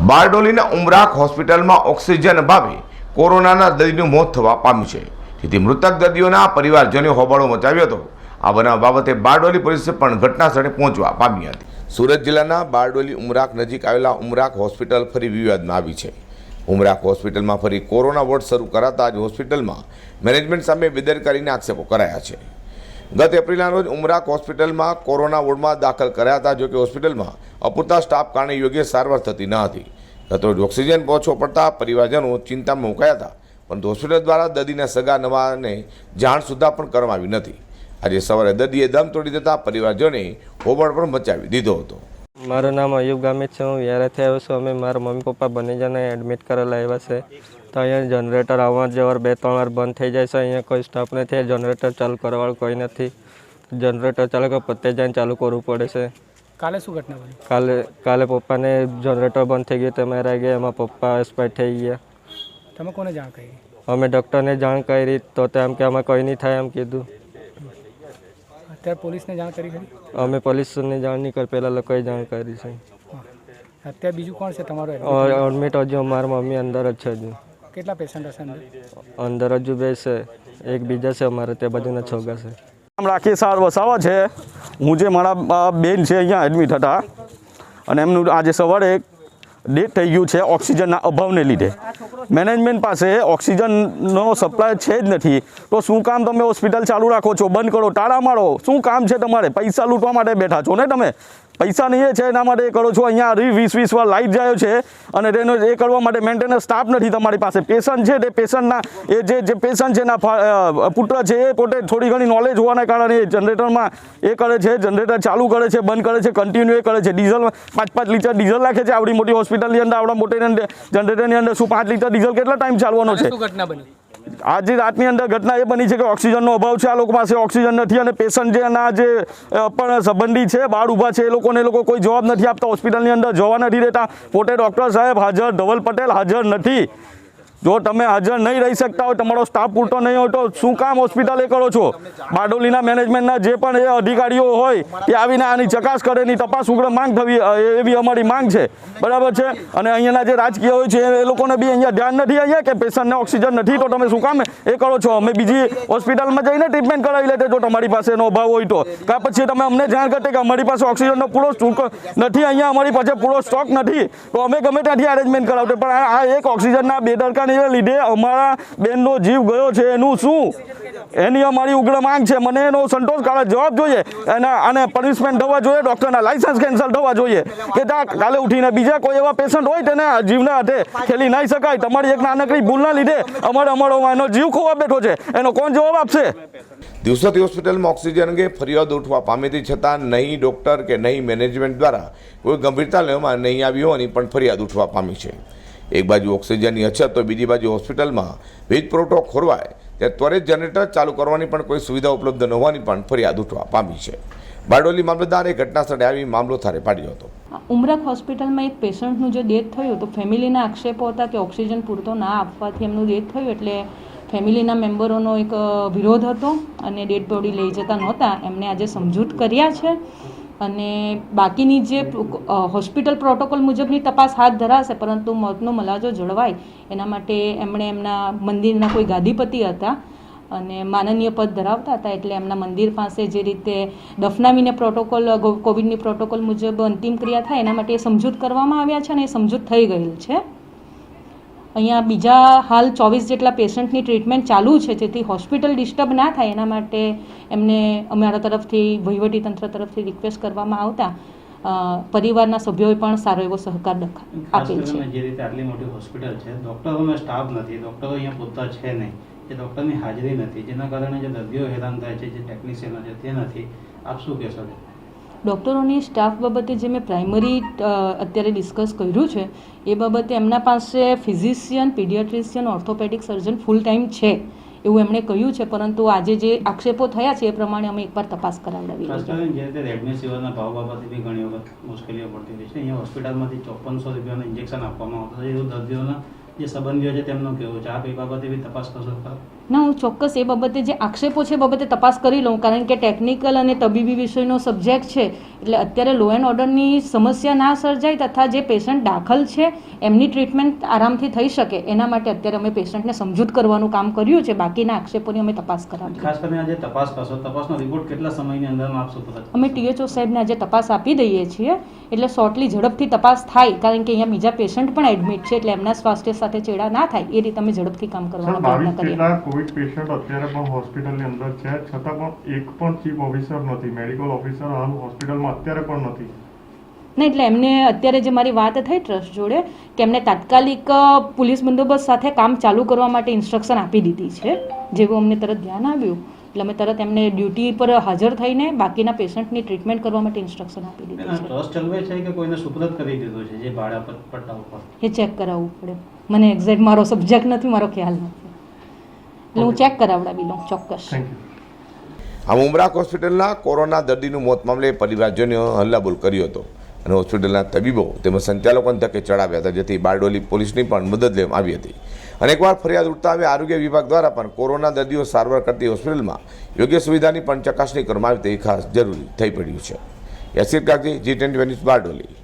બારડોલીના ઉમરાખ હોસ્પિટલમાં ઓક્સિજન અભાવે કોરોનાના દર્દીનું મોત થવા પામ્યું છે, જેથી મૃતક દર્દીઓના પરિવારજનોએ હોબાળો મચાવ્યો હતો। આ બનાવ બાબતે બારડોલી પોલીસે પણ ઘટના સ્થળે પહોંચવા પામી હતી। સુરત જિલ્લાના બારડોલી ઉમરાખ નજીક આવેલા ઉમરાખ હોસ્પિટલ ફરી વિવાદમાં આવી છે। ઉમરાખ હોસ્પિટલમાં ફરી કોરોના વોર્ડ શરૂ કરાતા જ હોસ્પિટલમાં મેનેજમેન્ટ સામે બેદરકારીના આક્ષેપો કરાયા છે। ગત એપ્રિલના રોજ ઉમરાખ હોસ્પિટલમાં કોરોના વોર્ડમાં દાખલ કર્યા હતા, જોકે હોસ્પિટલમાં અપૂરતા સ્ટાફ કારણે યોગ્ય સારવાર થતી ન હતી। ગતરોજ ઓક્સિજન ઓછો પડતા પરિવારજનો ચિંતામાં મુકાયા હતા, પરંતુ હોસ્પિટલ દ્વારા દર્દીના સગા નવાને જાણ સુદ્ધા પણ કરવામાં આવી નથી। આજે સવારે દર્દીએ દમ તોડી દેતા પરિવારજનોએ હોબાળો પણ મચાવી દીધો હતો। મારું નામ અયુબ ગામિત છે। હું વ્યારાથી આવ્યો છું। અમે મારા મમ્મી પપ્પા બંને જણા એડમિટ કરેલા આવ્યા છે। તો અહીંયા જનરેટર અવાર જવાર 2-3 વાર બંધ થઈ જાય છે। અહીંયા કોઈ સ્ટાફ નથી, જનરેટર ચાલુ કરવાવાળું કોઈ નથી। જનરેટર ચાલુ કરે પતે જઈને ચાલુ કરવું પડે છે। કાલે શું ઘટના બની? કાલે પપ્પાને જનરેટર બંધ થઈ ગયું, તમે રહી ગયા, એમાં પપ્પા એક્સપાયર થઈ ગયા। તમે કોને જાણ કરી? અમે ડૉક્ટરને જાણ કરી તો તેમ કે આમાં કંઈ નહીં થાય એમ કીધું। અત્યારે પોલીસને જાણ કરી ખરી? અમે પોલીસને જાણ નહીં કરી, પહેલાં લોકોએ જાણ કરી છે। અત્યારે બીજું કોણ છે તમારું એડમિટ હજુ અમારા મમ્મી અંદર જ છે। હજુ કેટલા પેશન્ટ હશે અંદર? હજુ 2 છે, એક બીજા છે અમારે તે બાજુના છોકરા છે। નામ રાકેશ વસાવા છે। હું જે મારા બેન છે અહીંયા એડમિટ હતા અને એમનું આજે સવારે ડેથ થઈ ગયું છે ઓક્સિજનના અભાવને લીધે। મેનેજમેન્ટ પાસે ઓક્સિજનનો સપ્લાય છે જ નથી, તો શું કામ તમે હોસ્પિટલ ચાલુ રાખો છો? બંધ કરો, તાળા મારો, શું કામ છે તમારે? પૈસા લૂંટવા માટે બેઠા છો ને તમે? પૈસા નહીં છે એના માટે કરો છો। અહીંયા 20-20 વાર લાઇટ જાય છે અને તેનો એ કરવા માટે મેન્ટેનન્સ સ્ટાફ નથી તમારી પાસે। પેશન્ટ છે તે પેશન્ટના જે પેશન્ટ છે એના પુત્ર છે એ પોતે થોડી ઘણી નોલેજ હોવાના કારણે જનરેટરમાં એ કરે છે, જનરેટર ચાલુ કરે છે, બંધ કરે છે, કન્ટિન્યુ એ કરે છે। ડીઝલ 5-5 લીટર ડીઝલ નાખે છે આવડી મોટી હોસ્પિટલની અંદર, આવડા મોટી જનરેટરની અંદર શું 5 લીટર ડીઝલ કેટલા ટાઈમ ચાલવાનો છે? શું ઘટના બની? આજે રાતની અંદર ઘટના એ બની છે કે ઓક્સિજનનો અભાવ છે, આ લોકો પાસે ઓક્સિજન નથી અને પેશન્ટ જે એના જે પણ સંબંધી છે બહાર ઊભા છે, એ લોકો કોઈ જવાબ નથી આપતા, હોસ્પિટલની અંદર જવા નથી દેતા। પોતે ડૉક્ટર સાહેબ હાજર, ધવલ પટેલ હાજર નથી। જો તમે હાજર નહીં રહી શકતા હોય, તમારો સ્ટાફ પૂરતો નહીં હોય, તો શું કામ હોસ્પિટલ એ કરો છો? બારડોલીના મેનેજમેન્ટના જે પણ એ અધિકારીઓ હોય તે આવીને આની ચકાસ કરે, એની તપાસ ઉગ્ર માંગ થવી એવી અમારી માંગ છે, બરાબર છે? અને અહીંયાના જે રાજકીય હોય છે એ લોકોને બી અહીંયા ધ્યાન નથી અહીંયા કે પેશન્ટને ઓક્સિજન નથી, તો તમે શું કામ એ કરો છો? અમે બીજી હોસ્પિટલમાં જઈને ટ્રીટમેન્ટ કરાવી લેતે જો તમારી પાસે એનો અભાવ હોય તો, કાં પછી તમે અમને જાણ કરતે કે અમારી પાસે ઓક્સિજનનો પૂરો સ્ટોક નથી, અહીંયા અમારી પાસે પૂરો સ્ટોક નથી, તો અમે ગમે ત્યાંથી અરેન્જમેન્ટ કરાવતે। પણ આ એક ઓક્સિજનના બેદરકારી લીધે અમારા બેનનો જીવ ગયો છે, એનું શું? એની અમારી ઉગ્ર માંગ છે। મને એનો સંતોષકારક જવાબ જોઈએ અને પનિશમેન્ટ થવા જોઈએ, ડૉક્ટરના લાયસન્સ કેન્સલ થવા જોઈએ કે કાલે ઉઠીને બીજા કોઈ એવા પેશન્ટ હોય તેને જીવના હાથે ખેલી નહીં શકાય। તમારી એક નાનકડી ભૂલના લીધે અમારો એનો જીવ ખોવા બેઠો છે, એનો કોણ જવાબ આપશે? દિવસોથી હોસ્પિટલમાં ઓક્સિજન અંગે ફરિયાદ ઉઠવા પામી હતી, છતાં નહીં ડૉક્ટર કે નહીં મેનેજમેન્ટ દ્વારા કોઈ ગંભીરતા લેવામાં નહીં આવી હોવાની પણ ફરિયાદ ઉઠવા પામી છે। એક બાજુ ઓક્સિજનની અછત તો બીજી બાજુ હોસ્પિટલમાં વીજ પુરવઠો ખોરવાય ત્યારે ત્વરિત જનરેટર ચાલુ કરવાની પણ કોઈ સુવિધા ઉપલબ્ધ ન હોવાની પણ ફરિયાદ ઉઠવા પામી છે। બારડોલી મામલતદારે ઘટના સ્થળે આવી મામલો થારે પાડ્યો હતો। ઉમરાખ હોસ્પિટલમાં એક પેશન્ટનું જે ડેથ થયું તો ફેમિલીના આક્ષેપો હતા કે ઓક્સિજન પૂરતો ના આપવાથી એમનું ડેથ થયું, એટલે ફેમિલીના મેમ્બરોનો એક વિરોધ હતો અને ડેડ બોડી લઈ જતા નહોતા। એમને આજે સમજૂત કર્યા છે અને બાકીની જે હોસ્પિટલ પ્રોટોકોલ મુજબની તપાસ હાથ ધરાશે, પરંતુ મોતનો મલાજો જળવાય એના માટે એમણે એમના મંદિરના કોઈ ગાદીપતિ હતા અને માનનીય પદ ધરાવતા હતા, એટલે એમના મંદિર પાસે જે રીતે દફનાવીને પ્રોટોકોલ કોવિડની પ્રોટોકોલ મુજબ અંતિમ ક્રિયા થાય એના માટે સમજૂત કરવામાં આવ્યા છે અને એ સમજૂત થઈ ગયેલ છે। અહીંયા બીજા હાલ 24 જેટલા પેશન્ટની ટ્રીટમેન્ટ ચાલુ છે, જેથી હોસ્પિટલ ડિસ્ટર્બ ના થાય એના માટે એમને અમારા તરફથી વહીવટીતંત્ર તરફથી રિક્વેસ્ટ કરવામાં આવતા પરિવારના સભ્યોએ પણ સારો એવો સહકાર આપેલ છે। જે રીતે આટલી મોટી હોસ્પિટલ છે, ડૉક્ટરોનો સ્ટાફ નથી, ડૉક્ટરો અહીંયા પૂરતા છે નહીં, જે ડૉક્ટરની હાજરી નથી, જેના કારણે જે દર્દીઓ હેરાન થાય છે, જે ટેકનિશિયનો છે તે નથી, આપ શું કહેશો? ડૉક્ટરોની સ્ટાફ બાબતે જે મેં પ્રાઇમરી અત્યારે ડિસ્કસ કર્યું છે એ બાબતે એમના પાસે ફિઝિશિયન, પીડિયાટ્રિશિયન, ઓર્થોપેડિક સર્જન ફૂલ ટાઈમ છે એવું એમણે કહ્યું છે, પરંતુ આજે જે આક્ષેપો થયા છે એ પ્રમાણે અમે એકવાર તપાસ કરાવડાવી છે। જે રીતે રેમડેસિવિરના ભાવ બાબતે બી ઘણી વખત મુશ્કેલીઓ પડતી રહી છે। અહીંયા હોસ્પિટલમાંથી 5400 રૂપિયાનું ઇન્જેક્શન આપવામાં આવતું હતું, એવું દર્દીઓના જે સંબંધીઓ છે તેમનું કહેવું છે। આપ એ બાબતે બી તપાસ કરશો? ના, હું ચોક્કસ એ બાબતે જે આક્ષેપો છે એ બાબતે તપાસ કરી લઉં, કારણ કે ટેકનિકલ અને તબીબી વિષયનો સબ્જેક્ટ છે એટલે અત્યારે લો એન્ડ ઓર્ડરની સમસ્યા ના સર્જાય તથા જે પેશન્ટ દાખલ છે એમની ટ્રીટમેન્ટ આરામથી થઈ શકે એના માટે અત્યારે અમે પેશન્ટને સમજૂત કરવાનું કામ કર્યું છે. બાકીના આક્ષેપોની અમે તપાસ કરાવી. ખાસ કરીને આજે તપાસ કરશો, તપાસનો રિપોર્ટ કેટલા સમયની અંદરમાં આપશો પરત? અમે THO સાહેબને આજે તપાસ આપી દઈએ છીએ એટલે શોર્ટલી ઝડપથી તપાસ થાય, કારણ કે અહીંયા બીજા પેશન્ટ પણ એડમિટ છે એટલે એમના સ્વાસ્થ્ય સાથે ચેડા ના થાય એ રીતે અમે ઝડપથી કામ કરવાનો પ્રયત્ન કરીએ. કોવિડ પેશન્ટ અત્યારે પણ હોસ્પિટલની અંદર છે, છતાં પણ એક પણ ચીફ ઓફિસર નથી, મેડિકલ ઓફિસર હાલ હોસ્પિટલમાં અત્યારે પણ નથી. નહીં, એટલે એમને અત્યારે જે મારી વાત થઈ ટ્રસ્ટ જોડે કે એમને તાત્કાલિક પોલીસ બંદોબસ્ત સાથે કામ ચાલુ કરવા માટે ઇન્સ્ટ્રક્શન આપી દીધી છે. જેવું અમને તરત ધ્યાન આવ્યું એટલે અમે તરત એમને ડ્યુટી પર હાજર થઈને બાકીના પેશન્ટની ટ્રીટમેન્ટ કરવા માટે ઇન્સ્ટ્રક્શન આપી દીધી છે. ટ્રસ્ટ ચલવે છે કે કોઈને સુપરત કરી દીધો છે જે ભાડા પટ્ટા ઉપર? એ ચેક કરાવવું પડે. મને એક્ઝેક્ટ મારો સબ્જેક્ટ નથી, મારો ખ્યાલ નથી, એટલે હું ચેક કરાવડાવી લઉં ચોક્કસ. Thank you. આમ ઉમરાક હોસ્પિટલના કોરોના દર્દીનું મોત મામલે પરિવારજનોએ હલ્લાબોલ કર્યો હતો અને હોસ્પિટલના તબીબો તેમજ સંચાલકોને ધક્કે ચડાવ્યા હતા, જેથી બારડોલી પોલીસની પણ મદદ લેવામાં આવી હતી. અને એકવાર ફરિયાદ ઉઠતા હવે આરોગ્ય વિભાગ દ્વારા પણ કોરોના દર્દીઓ સારવાર કરતી હોસ્પિટલમાં યોગ્ય સુવિધાની પણ ચકાસણી કરવામાં આવે તે ખાસ જરૂરી થઈ પડ્યું છે. યસીર કાગજી, G20 ન્યૂઝ, બારડોલી.